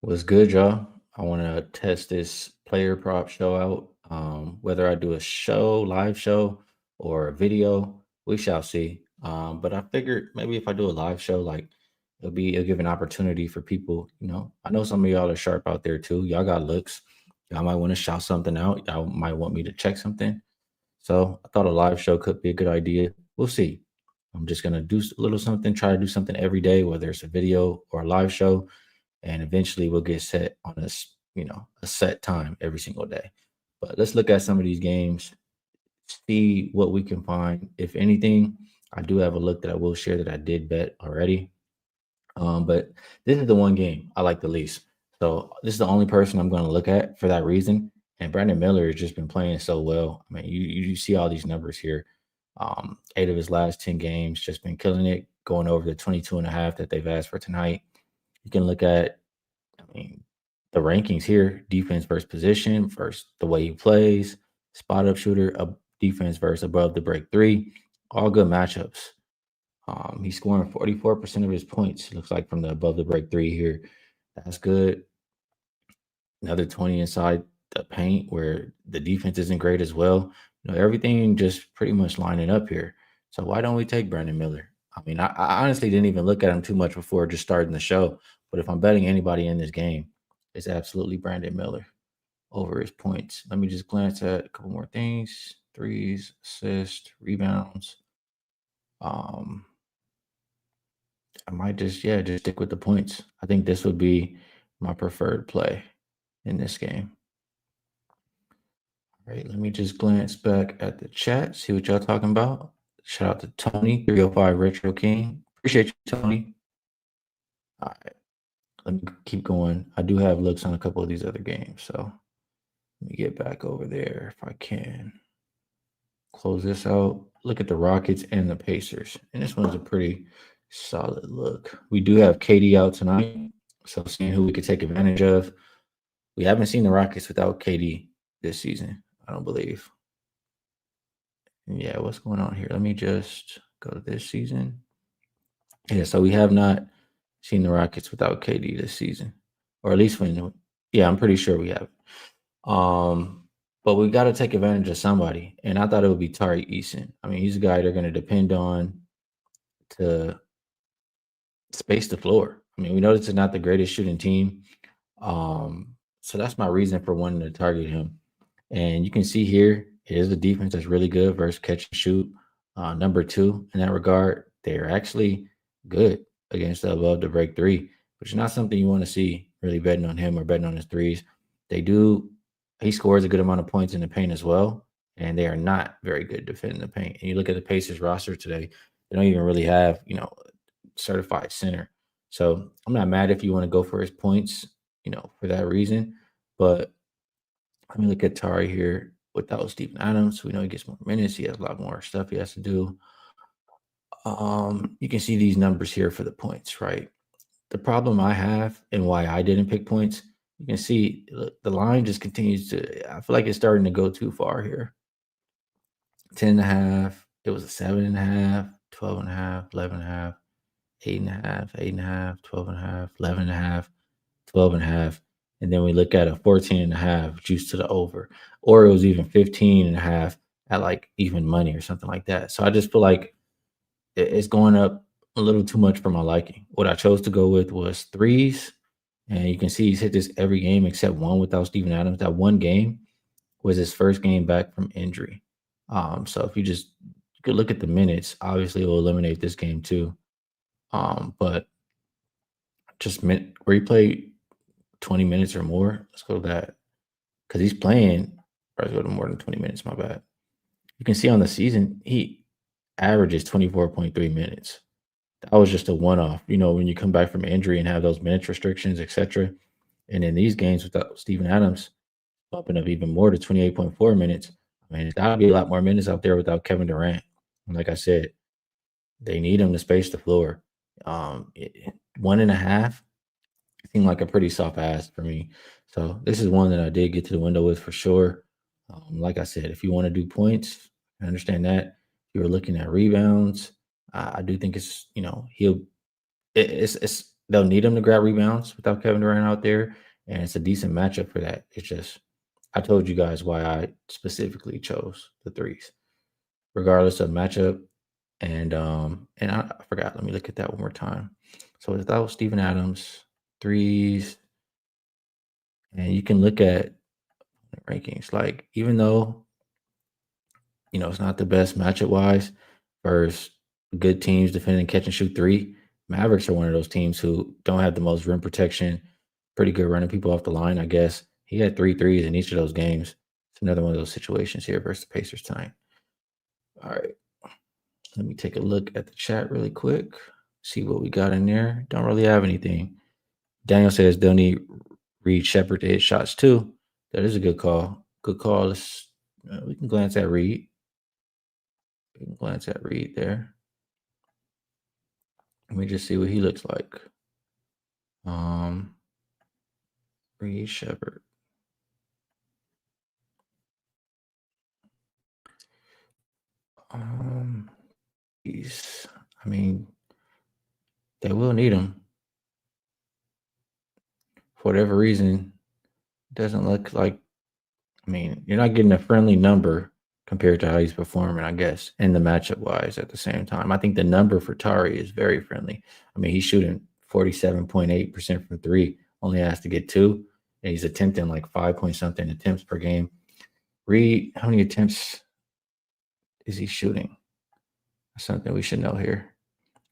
What's good, y'all? I want to test this player prop show out. Whether I do a show, live show, or a video, we shall see. But I figured maybe if I do a live show, like it'll give an opportunity for people. I know some of y'all are sharp out there too. Y'all got looks. Y'all might want to shout something out. Y'all might want me to check something. So I thought a live show could be a good idea. We'll see. I'm just gonna do a little something, try to do something every day, whether it's a video or a live show, and eventually we'll get set on a set time every single day. But let's look at some of these games, see what we can find. If anything, I do have a look that I will share that I did bet already. But this is the one game I like the least. So this is the only person I'm going to look at for that reason. And Brandon Miller has just been playing so well. I mean, you see all these numbers here. 8 of his last 10 games, just been killing it, going over the 22 and a half that they've asked for tonight. You can look at, I mean, the rankings here: defense versus position, versus the way he plays, spot up shooter, defense versus above the break three. All good matchups. He's scoring 44% of his points, looks like, from the above the break three here. That's good. Another 20 inside the paint where the defense isn't great as well. Everything just pretty much lining up here. So why don't we take Brandon Miller? I mean, I honestly didn't even look at him too much before just starting the show. But if I'm betting anybody in this game, it's absolutely Brandon Miller over his points. Let me just glance at a couple more things: threes, assists, rebounds. Um, I might just stick with the points. I think this would be my preferred play in this game. All right, let me just glance back at the chat, see what y'all talking about. Shout out to Tony, 305 Retro King. Appreciate you, Tony. All right, let me keep going. I do have looks on a couple of these other games, so let me get back over there if I can. Close this out. Look at the Rockets and the Pacers. And this one's a pretty solid look. We do have KD out tonight, so seeing who we could take advantage of. We haven't seen the Rockets without KD this season, I don't believe. Yeah, what's going on here? Let me just go to this season. Yeah, so we have not seen the Rockets without KD this season, or at least when. Yeah, I'm pretty sure we have. But we got to take advantage of somebody, and I thought it would be Tari Eason. I mean, he's a guy they're going to depend on to space the floor. I mean, we know this is not the greatest shooting team, so that's my reason for wanting to target him. And you can see here, it is a defense that's really good versus catch and shoot. Number two in that regard, they're actually good against the above the break three, which is not something you want to see really betting on him or betting on his threes. They do, he scores a good amount of points in the paint as well, and they are not very good defending the paint. And you look at the Pacers roster today, they don't even really have, certified center. So I'm not mad if you want to go for his points, for that reason. But let me look at Tari here without Steven Adams. We know he gets more minutes. He has a lot more stuff he has to do. You can see these numbers here for the points, right? The problem I have and why I didn't pick points, you can see the line just continues to, I feel like it's starting to go too far here. 10 and a half. It was a 7 and a half, 12 and a half, 11 and a half, 8 and a half, 8 and a half, 12 and a half, 11 and a half, 12 and a half. And then we look at a 14 and a half juice to the over, or it was even 15 and a half at like even money or something like that. So I just feel like it's going up a little too much for my liking. What I chose to go with was threes. And you can see he's hit this every game except one without Steven Adams. That one game was his first game back from injury. So if you could look at the minutes, obviously it will eliminate this game too. But just where he played 20 minutes or more. Let's go to that. Because he's playing, let's go to more than 20 minutes, my bad. You can see on the season, he averages 24.3 minutes. That was just a one-off. When you come back from injury and have those minutes restrictions, etc. And in these games without Steven Adams, bumping up even more to 28.4 minutes. I mean, it's got to be a lot more minutes out there without Kevin Durant. And like I said, they need him to space the floor. 1.5 seemed like a pretty soft ask for me. So this is one that I did get to the window with for sure. Like I said, if you want to do points, I understand that. If you're looking at rebounds, I do think it's it's they'll need him to grab rebounds without Kevin Durant out there, and it's a decent matchup for that. It's just I told you guys why I specifically chose the threes, regardless of matchup. And I forgot. Let me look at that one more time. So without Steven Adams, threes, and you can look at rankings. Like even though it's not the best matchup wise versus good teams defending catch and shoot three. Mavericks are one of those teams who don't have the most rim protection, pretty good running people off the line, I guess. He had three threes in each of those games. It's another one of those situations here versus the Pacers tonight. All right. Let me take a look at the chat really quick, see what we got in there. Don't really have anything. Daniel says they'll need Reed Shepard to hit shots too. That is a good call. Good call. We can glance at Reed. We can glance at Reed there. Let me just see what he looks like. Reed Shepard. He's. I mean, they will need him for whatever reason. Doesn't look like. I mean, you're not getting a friendly number compared to how he's performing, I guess, in the matchup wise. At the same time, I think the number for Tari is very friendly. I mean, he's shooting 47.8% from three. Only has to get two, and he's attempting like 5 point something attempts per game. Reed, how many attempts is he shooting? That's something we should know here.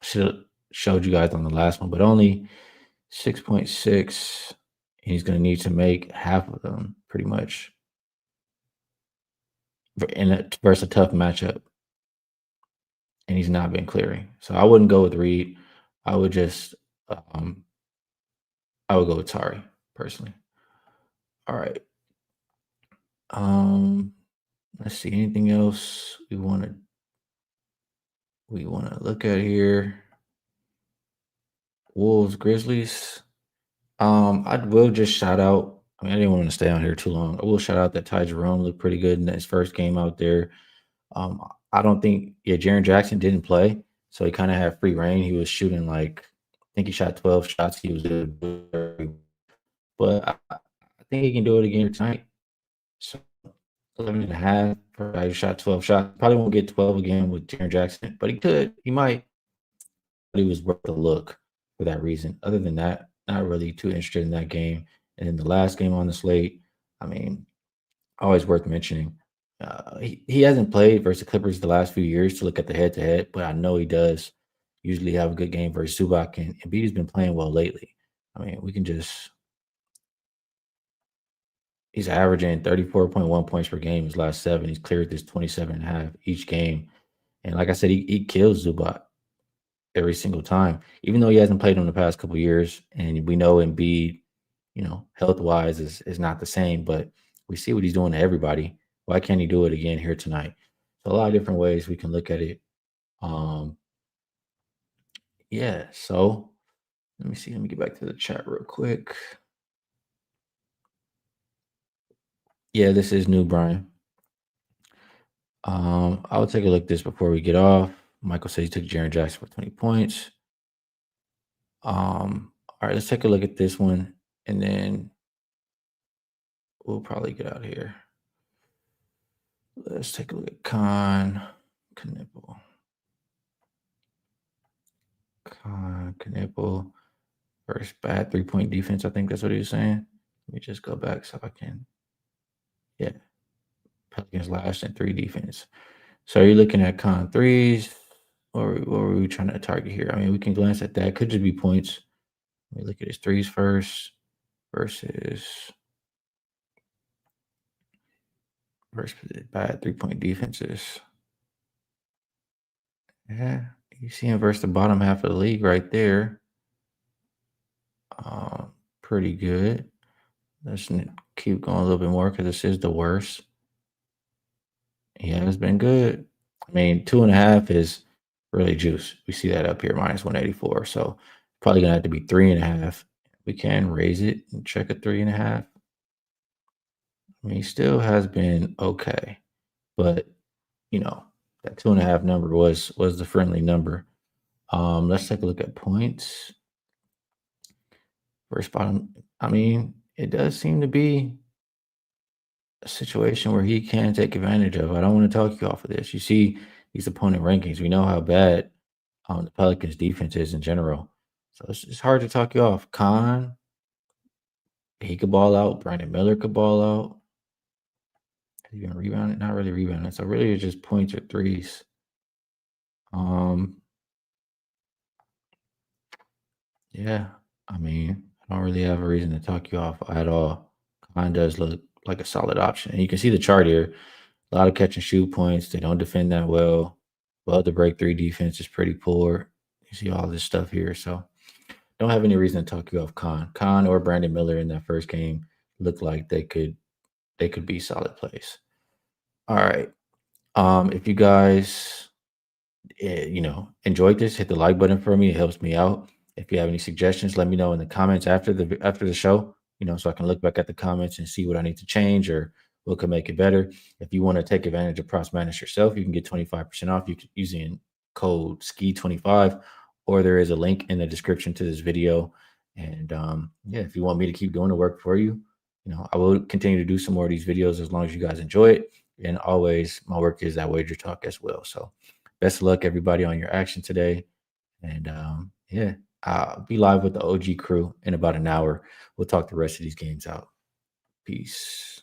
Should have showed you guys on the last one, but only 6.6. He's going to need to make half of them pretty much versus a tough matchup. And he's not been clearing. So I wouldn't go with Reed. I would just, I would go with Tari personally. All right. Let's see. Anything else we want to look at here? Wolves, Grizzlies. I will just shout out. I mean, I didn't want to stay on here too long. I will shout out that Ty Jerome looked pretty good in his first game out there. I don't think, Jaren Jackson didn't play, so he kind of had free reign. He was shooting like, I think he shot 12 shots. He was good, but I think he can do it again tonight. So 11 and a half. I shot 12 shots. Probably won't get 12 again with Jaren Jackson, but he could. He might. But he was worth a look for that reason. Other than that, not really too interested in that game. And then the last game on the slate, I mean, always worth mentioning. He hasn't played versus the Clippers the last few years to look at the head to head, but I know he does usually have a good game versus Zubac, and Embiid's been playing well lately. I mean, we can just he's averaging 34.1 points per game his last seven. He's cleared this 27.5 each game. And like I said, he kills Zubac every single time, even though he hasn't played him the past couple years. And we know Embiid, health wise is not the same, but we see what he's doing to everybody. Why can't he do it again here tonight? So a lot of different ways we can look at it. Yeah. So let me see. Let me get back to the chat real quick. Yeah, this is new, Brian. I'll take a look at this before we get off. Michael says he took Jaren Jackson for 20 points. All right, let's take a look at this one, and then we'll probably get out of here. Let's take a look at Knipple. Knipple versus bad 3-point defense. I think that's what he was saying. Let me just go back so I can. Yeah. Pelicans last in 3 defense. So you're looking at Con threes, or what were we trying to target here? I mean, we can glance at that. Could just be points. Let me look at his threes first versus bad 3-point defenses. Yeah, you see him versus the bottom half of the league right there. Pretty good. Let's keep going a little bit more because this is the worst. Yeah, it's been good. I mean, 2.5 is really juice. We see that up here, minus 184. So probably gonna have to be 3.5. We can raise it and check a 3.5. I mean, he still has been okay, but that 2.5 number was the friendly number. Let's take a look at points. First bottom. I mean, it does seem to be a situation where he can take advantage of. I don't want to talk you off of this. You see these opponent rankings. We know how bad the Pelicans defense is in general. So it's hard to talk you off. Khan, he could ball out. Brandon Miller could ball out. Even rebounding, not really rebounding. So really, it's just points or threes. Um, yeah. I mean, I don't really have a reason to talk you off at all. Khan does look like a solid option, and you can see the chart here. A lot of catch and shoot points. They don't defend that well. Well, the break three defense is pretty poor. You see all this stuff here, so don't have any reason to talk you off. Khan or Brandon Miller in that first game looked like they could be solid plays. All right. If you guys enjoyed this, hit the like button for me. It helps me out. If you have any suggestions, let me know in the comments after the show, so I can look back at the comments and see what I need to change or what could make it better. If you want to take advantage of Props Madness yourself, you can get 25% off. You can using code Skee25, or there is a link in the description to this video. And yeah, if you want me to keep doing the work for you, I will continue to do some more of these videos as long as you guys enjoy it. And always, my work is that wager talk as well. So best of luck, everybody, on your action today. And yeah, I'll be live with the OG crew in about an hour. We'll talk the rest of these games out. Peace.